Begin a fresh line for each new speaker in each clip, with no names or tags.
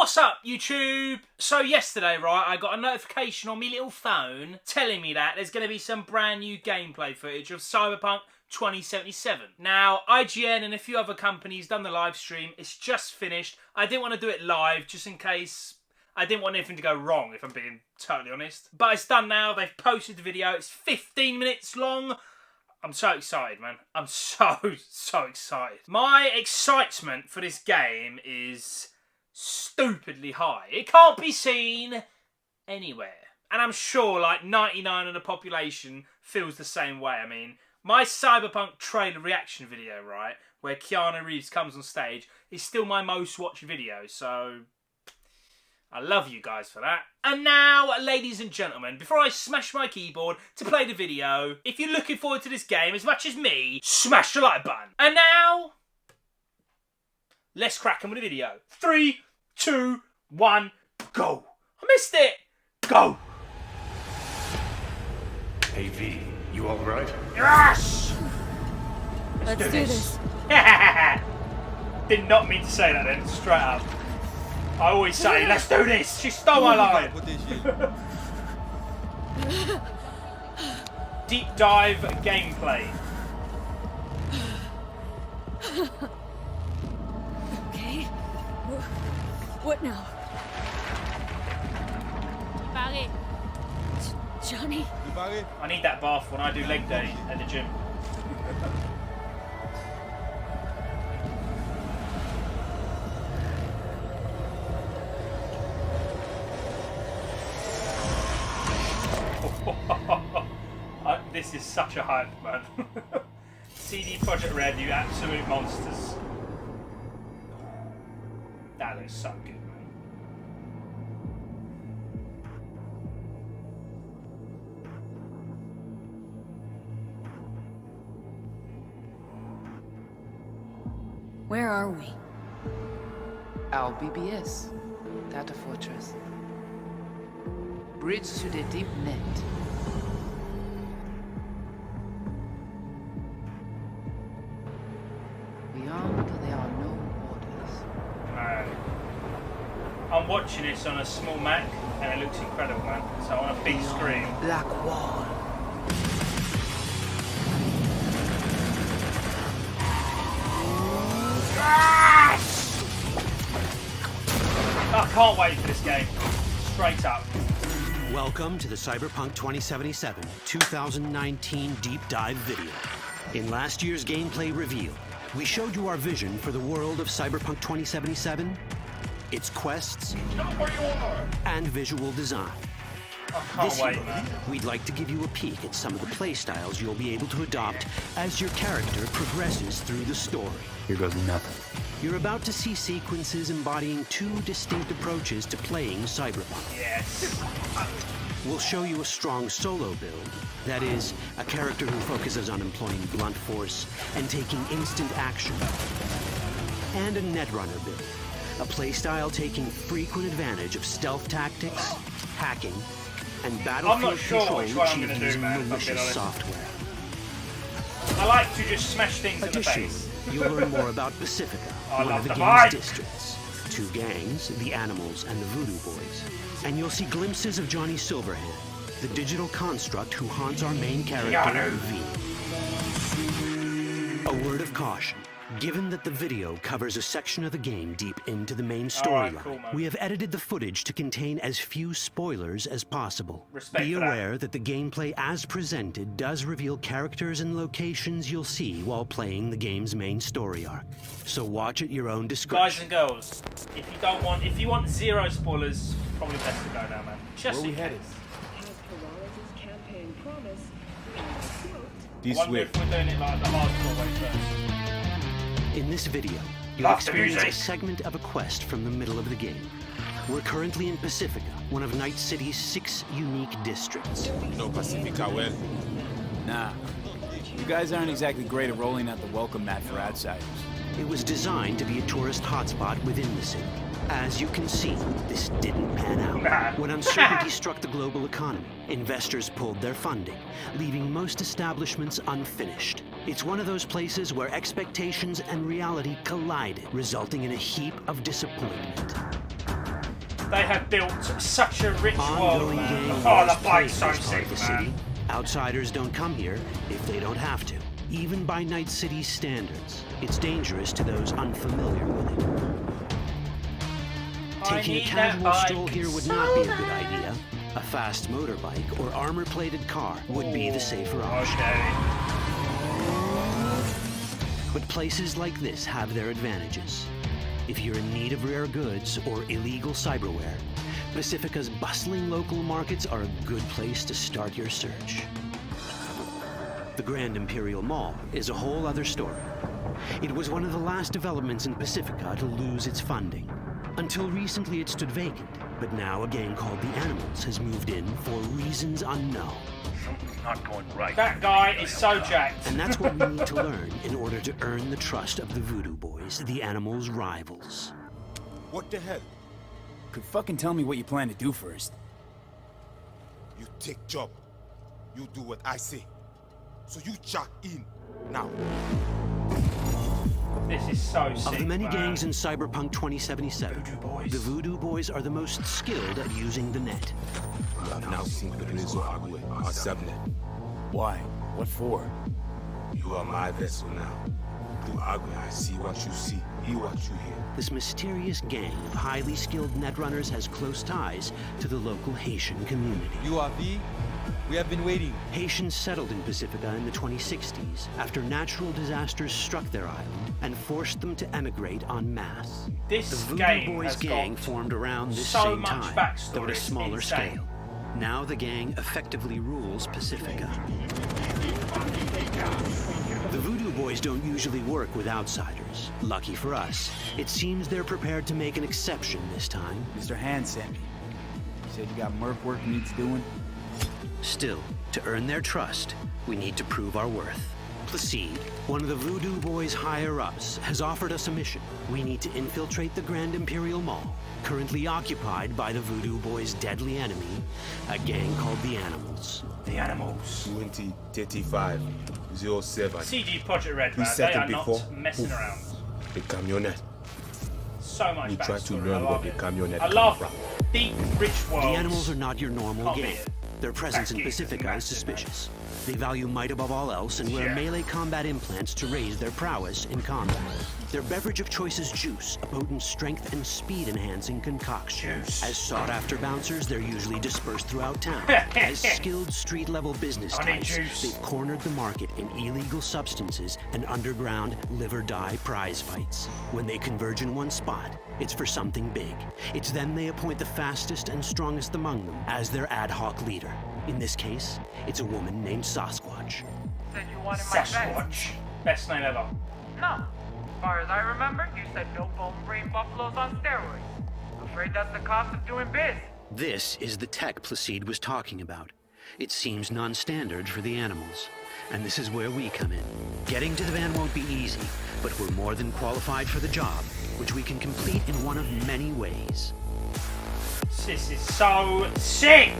What's up, YouTube? So yesterday, right, I got a notification on my little phone telling me that there's going to be some brand new gameplay footage of Cyberpunk 2077. Now, IGN and a few other companies done the live stream. It's just finished. I didn't want to do it live just in case I didn't want anything to go wrong, if I'm being totally honest. But it's done now. They've posted the video. It's 15 minutes long. I'm so excited, man. I'm so excited. My excitement for this game is stupidly high. It can't be seen anywhere. And I'm sure like 99% of the population feels the same way. I mean, my Cyberpunk trailer reaction video, right, where Keanu Reeves comes on stage, is still my most watched video, so I love you guys for that. And now, ladies and gentlemen, before I smash my keyboard to play the video, if you're looking forward to this game as much as me, smash the like button. And now, let's crack on with the video. 3, 2, 1, go. I missed it. Go.
Hey V, you alright?
Yes!
Let's do this.
Did not mean to say that then, straight up. I always say, let's do this. She stole my line. Deep dive gameplay.
Okay. What now? Johnny?
I need that bath when I do leg day at the gym. This is such a hype, man. CD Projekt Red, you absolute monsters. That looks so good, man.
Where are we?
Our BBS, Data Fortress. Bridge to the deep net. Beyond, there are no borders.
Man. I'm watching this on a small Mac and it looks incredible, man. So on a big screen.
Black wall.
Yes! I can't wait for this game. Straight up.
Welcome to the Cyberpunk 2077 2019 deep dive video. In last year's gameplay reveal, we showed you our vision for the world of Cyberpunk 2077, its quests, and visual design.
I can't
This
wait,
year,
man.
we'd like to give you a peek at some of the playstyles you'll be able to adopt as your character progresses through the story.
Here goes nothing.
You're about to see sequences embodying two distinct approaches to playing Cyberpunk.
Yes.
We'll show you a strong solo build, that is, a character who focuses on employing blunt force and taking instant action. And a netrunner build, a playstyle taking frequent advantage of stealth tactics, hacking, and battlefield
sure
control
which one I'm
achieved
gonna do,
using
man, if I'm being
malicious
honest.
software.
I like to just smash things in the
Additionally,
face.
you'll learn more about Pacifica,
I
one
love
of the
the
game's
vibe.
districts, two gangs, the Animals and the Voodoo Boys. And you'll see glimpses of Johnny Silverhand, the digital construct who haunts our main character,
Keanu.
V. A word of caution. Given that the video covers a section of the game deep into the main
Alright,
storyline,
cool, man.
we have edited the footage to contain as few spoilers as possible.
Respect
Be
for that.
aware that the gameplay as presented does reveal characters and locations you'll see while playing the game's main story arc. So watch at your own
Guys
discretion.
and girls, if you want zero spoilers, probably best to go now, man. Just in case. I wonder if we're doing it like the hardcore way first.
In this video, you'll
Love the
experience a
music.
segment of a quest from the middle of the game. We're currently in Pacifica, one of Night City's 6 unique districts.
No Pacifica well. Nah. You guys aren't exactly great at rolling out the welcome mat for outsiders.
It was designed to be a tourist hotspot within the city. As you can see, this didn't pan out.
Nah.
When uncertainty struck the global economy, investors pulled their funding, leaving most establishments unfinished. It's one of those places where expectations and reality collided, resulting in a heap of disappointment.
They have built such a rich world,
Ongoing
man.
gang
Oh,
wars
the
plague
fight's so
this part
sick,
of the
man.
city. Outsiders don't come here if they don't have to. Even by Night City's standards, it's dangerous to those unfamiliar with it. Taking a
need that
casual
bike
stroll here would
so
not be a good
bad.
idea. A fast motorbike or armor-plated car would be the safer option.
Okay.
But places like this have their advantages. If you're in need of rare goods or illegal cyberware, Pacifica's bustling local markets are a good place to start your search. The Grand Imperial Mall is a whole other story. It was one of the last developments in Pacifica to lose its funding. Until recently it stood vacant, but now a gang called the Animals has moved in for reasons unknown.
Something's not going right.
That guy is so jacked.
And that's what we need to learn in order to earn the trust of the Voodoo Boys, the Animals' rivals.
What the hell?
Could fucking tell me what you plan to do first.
You take job. You do what I say. So you jack in now.
This is so sick,
Of the many
man.
gangs in Cyberpunk 2077,
Voodoo Boys.
the Voodoo Boys are the most skilled at using the net.
You have now seen the Rezo Agwe, our subnet.
Why? What for?
You are my vessel now. Through Agwe, I see what you see, hear what you hear.
This mysterious gang of highly skilled netrunners has close ties to the local Haitian community.
You are V? We have been waiting.
Haitians settled in Pacifica in the 2060s after natural disasters struck their island and forced them to emigrate en masse.
This
The Voodoo
game
Boys
has
gang
got
formed around this
so
same
much
time,
backstory,
though at a
it's
smaller
insane.
scale. Now the gang effectively rules Pacifica. The Voodoo Boys don't usually work with outsiders. Lucky for us, it seems they're prepared to make an exception this time.
Mr. Hand sent me. He said you got merc work needs doing.
Still, to earn their trust, we need to prove our worth. Placide, one of the Voodoo Boys' higher-ups, has offered us a mission. We need to infiltrate the Grand Imperial Mall, currently occupied by the Voodoo Boys' deadly enemy, a gang called the Animals.
The Animals.
2035 07.
CG Project Red,
We
man.
set
They
them
are not
before.
messing around.
The camionette.
So much
We try to
backstory.
learn
I
where
love
the
it.
camionette
I
come
love
from.
deep, rich worlds.
The Animals are not your normal
Can't
gang.
beat it.
Their presence in
That geese is
Pacifica is
massive,
suspicious. They value might above all else and wear
Yeah.
melee combat implants to raise their prowess in combat. Their beverage of choice is juice, a potent strength and speed-enhancing concoction.
Juice.
As sought-after bouncers, they're usually dispersed throughout town. As skilled street-level business
I need
types,
juice.
they've cornered the market in illegal substances and underground live-or-die prize fights. When they converge in one spot, it's for something big. It's then they appoint the fastest and strongest among them as their ad hoc leader. In this case, it's a woman named Sasquatch.
Said you wanted my vest.
Sasquatch. Best name ever.
No. As far as I remember, you said no bone brain buffaloes on steroids. Afraid that's the cost of doing biz.
This is the tech Placide was talking about. It seems non-standard for the Animals. And this is where we come in. Getting to the van won't be easy, but we're more than qualified for the job, which we can complete in one of many ways.
This is so sick.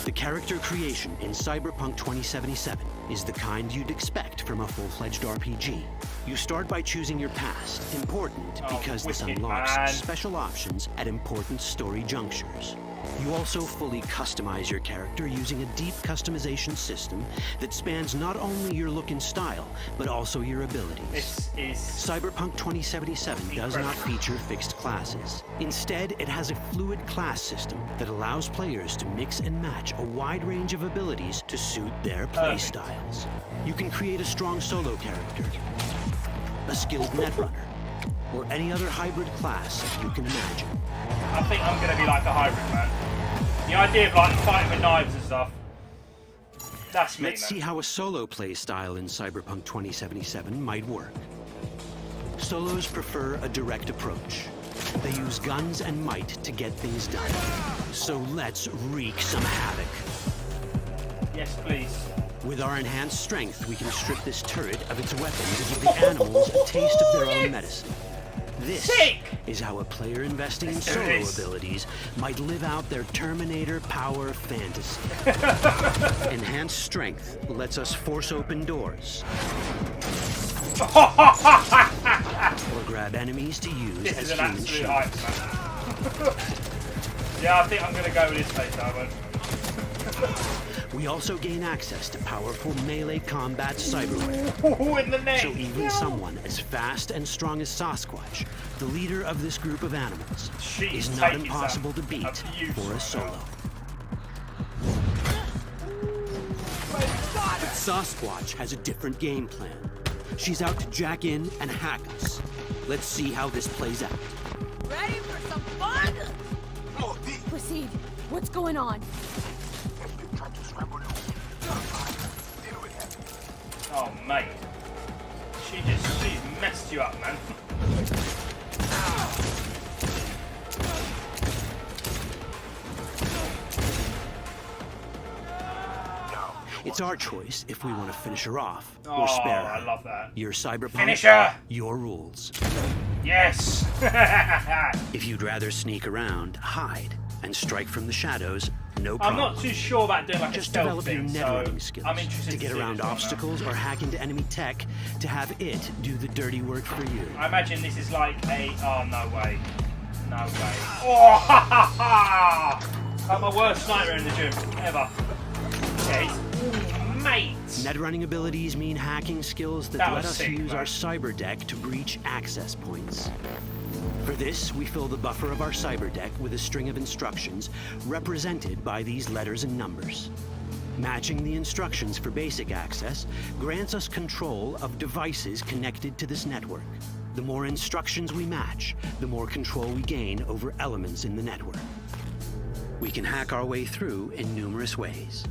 The character creation in Cyberpunk 2077 is the kind you'd expect from a full-fledged RPG. You start by choosing your past, important
Oh,
because this
wicked,
unlocks
man.
special options at important story junctures. You also fully customize your character using a deep customization system that spans not only your look and style, but also your abilities.
This is
Cyberpunk 2077 does not feature fixed classes. Instead, it has a fluid class system that allows players to mix and match a wide range of abilities to suit their playstyles. You can create a strong solo character, a skilled netrunner, or any other hybrid class you can imagine.
I think I'm gonna be like a hybrid, man. The idea of like fighting with knives and stuff. That's me,
Let's
man.
see how a solo play style in Cyberpunk 2077 might work. Solos prefer a direct approach. They use guns and might to get things done. So let's wreak some havoc.
Yes, please.
With our enhanced strength, we can strip this turret of its weapon to give the animals a taste of their own medicine. This
Sick!
is how a player investing in
Let's do
solo
this.
abilities might live out their Terminator power fantasy. Enhanced strength lets us force open doors. Or grab enemies to use
This
as
is an
human
absolute
shields.
hype, man. Yeah, I think I'm gonna go with this place, Darwin.
We also gain access to powerful melee combat cyberware.
Ooh, in the neck.
So even someone as fast and strong as Sasquatch, the leader of this group of animals,
She's
is not
taking
impossible to
some
beat
abuse
for a
right
solo.
now.
But Sasquatch has a different game plan. She's out to jack in and hack us. Let's see how this plays out.
Ready for some fun? Proceed. What's going on?
Oh, mate. She's messed you up, man.
It's our choice if we want to finish her off
Oh,
or spare her.
I love that.
Your Cyberpunk,
Finish her!
your rules.
Yes!
If you'd rather sneak around, hide, and strike from the shadows, no problem.
I'm not too sure about doing like
Just
a stealth
develop your
thing,
net
so
running skills
I'm interested
to get
see
around
this one now.
obstacles or hack into enemy tech to have it do the dirty work for you.
I imagine this is like a... Oh, no way. No way. Oh, ha, ha, ha! Like my worst nightmare in the gym, ever. Okay. Ooh, mate!
Net running abilities mean hacking skills that
That
let
was
us
sick,
use
man.
our cyber deck to breach access points. For this, we fill the buffer of our cyber deck with a string of instructions represented by these letters and numbers. Matching the instructions for basic access grants us control of devices connected to this network. The more instructions we match, the more control we gain over elements in the network. We can hack our way through in numerous ways.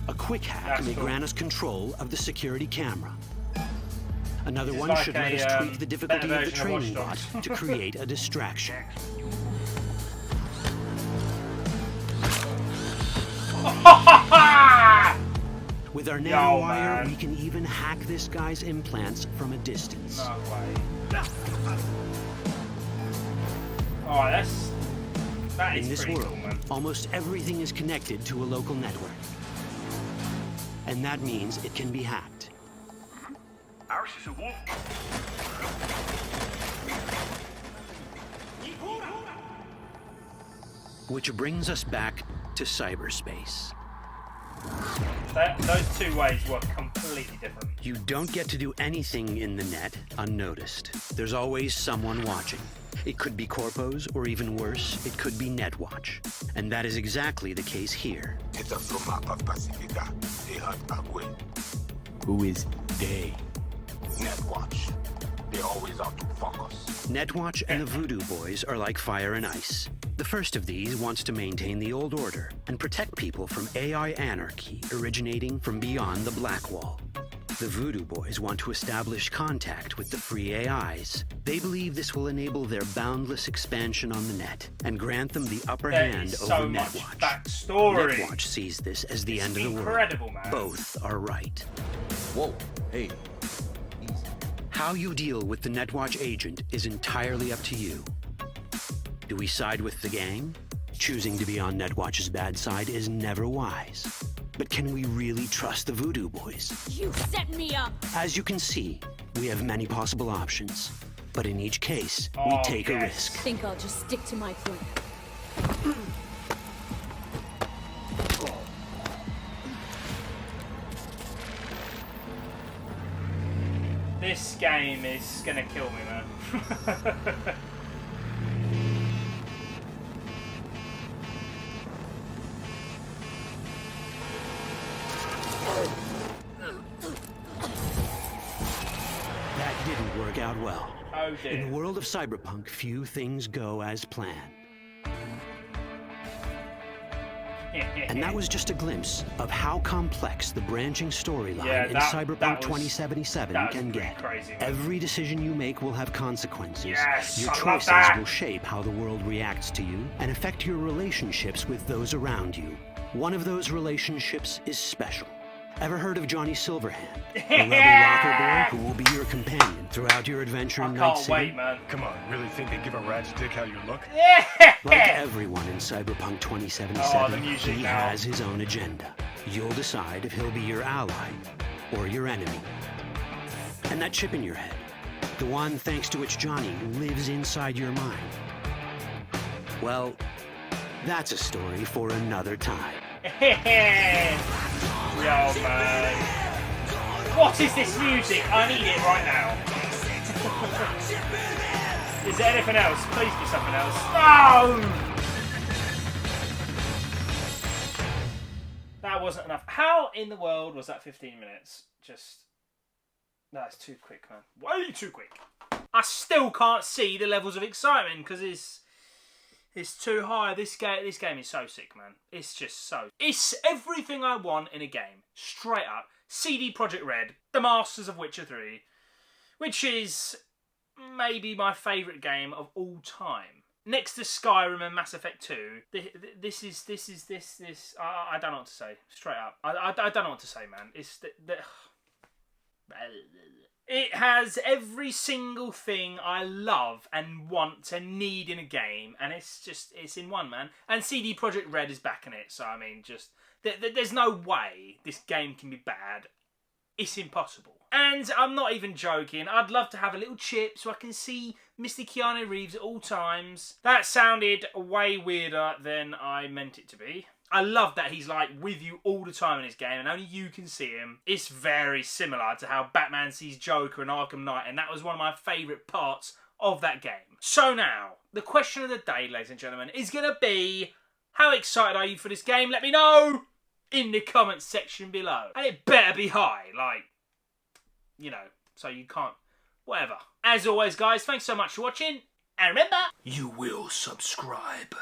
A quick hack
That's
may
cool.
grant us control of the security camera. Another
This is
one
like
should let
a,
us tweak the difficulty
better
of the
version of
training
Watch
bot
Dogs.
to create a distraction. With our nanowire,
man.
we can even hack this guy's implants from a distance.
No way. Alright, that is
In this
pretty
world,
cool, man.
almost everything is connected to a local network. And that means it can be hacked.
Ours is a wolf.
Which brings us back to cyberspace.
Those two ways were completely different.
You don't get to do anything in the net unnoticed. There's always someone watching. It could be corpos, or even worse, it could be Netwatch. And that is exactly the case here.
Who is they?
Netwatch. They're always out to fuck us.
Netwatch and the Voodoo Boys are like fire and ice. The first of these wants to maintain the old order and protect people from AI anarchy originating from beyond the Black Wall. The Voodoo Boys want to establish contact with the free AIs. They believe this will enable their boundless expansion on the net and grant them the upper
There
hand
is
over
so much
Netwatch.
backstory.
Netwatch sees this as the
It's
end of the world.
incredible, man.
Both are right.
Whoa, hey. Easy.
How you deal with the Netwatch agent is entirely up to you. Do we side with the gang? Choosing to be on Netwatch's bad side is never wise. But can we really trust the Voodoo Boys?
You set me up!
As you can see, we have many possible options. But in each case, we
Oh,
take a
yes.
risk.
Think I'll just stick to my plan.
This game is gonna kill me, man.
That didn't work out well.
Oh
In
dear.
the world of Cyberpunk, few things go as planned. And that was just a glimpse of how complex the branching storyline
Yeah,
in
that
Cyberpunk
was-
2077
that was
can
pretty
get.
crazy, man.
Every decision you make will have consequences.
Yes,
Your
I love
choices
that.
will shape how the world reacts to you and affect your relationships with those around you. One of those relationships is special. Ever heard of Johnny Silverhand? A rebel rocker boy who will be your companion throughout your adventure
I
in Night
can't
City?
wait, man.
Come on, really think they give a rat's dick how you look?
Like everyone in Cyberpunk 2077,
Oh, the music
he
now.
has his own agenda. You'll decide if he'll be your ally or your enemy. And that chip in your head, the one thanks to which Johnny lives inside your mind. Well, That's a story for another time.
Yo, man. What is this music? I need it right now. Is there anything else? Please be something else. No! That wasn't enough. How in the world was that 15 minutes? Just... That's too quick, man. Way too quick. I still can't see the levels of excitement because it's too high. This game is so sick, man. It's just so... It's everything I want in a game. Straight up. CD Projekt Red, the masters of Witcher 3, which is maybe my favourite game of all time. Next to Skyrim and Mass Effect 2, this is I don't know what to say. Straight up. I don't know what to say, man. It's... It has every single thing I love and want and need in a game, and it's in one, man. And CD Projekt Red is backing it, so I mean, just there's no way this game can be bad. It's impossible. And I'm not even joking. I'd love to have a little chip so I can see Mr. Keanu Reeves at all times. That sounded way weirder than I meant it to be. I love that he's like with you all the time in his game and only you can see him. It's very similar to how Batman sees Joker in Arkham Knight, and that was one of my favourite parts of that game. So now, the question of the day, ladies and gentlemen, is going to be, how excited are you for this game? Let me know in the comments section below. And it better be high, like, you know, so you can't, whatever. As always, guys, thanks so much for watching, and remember, you will subscribe.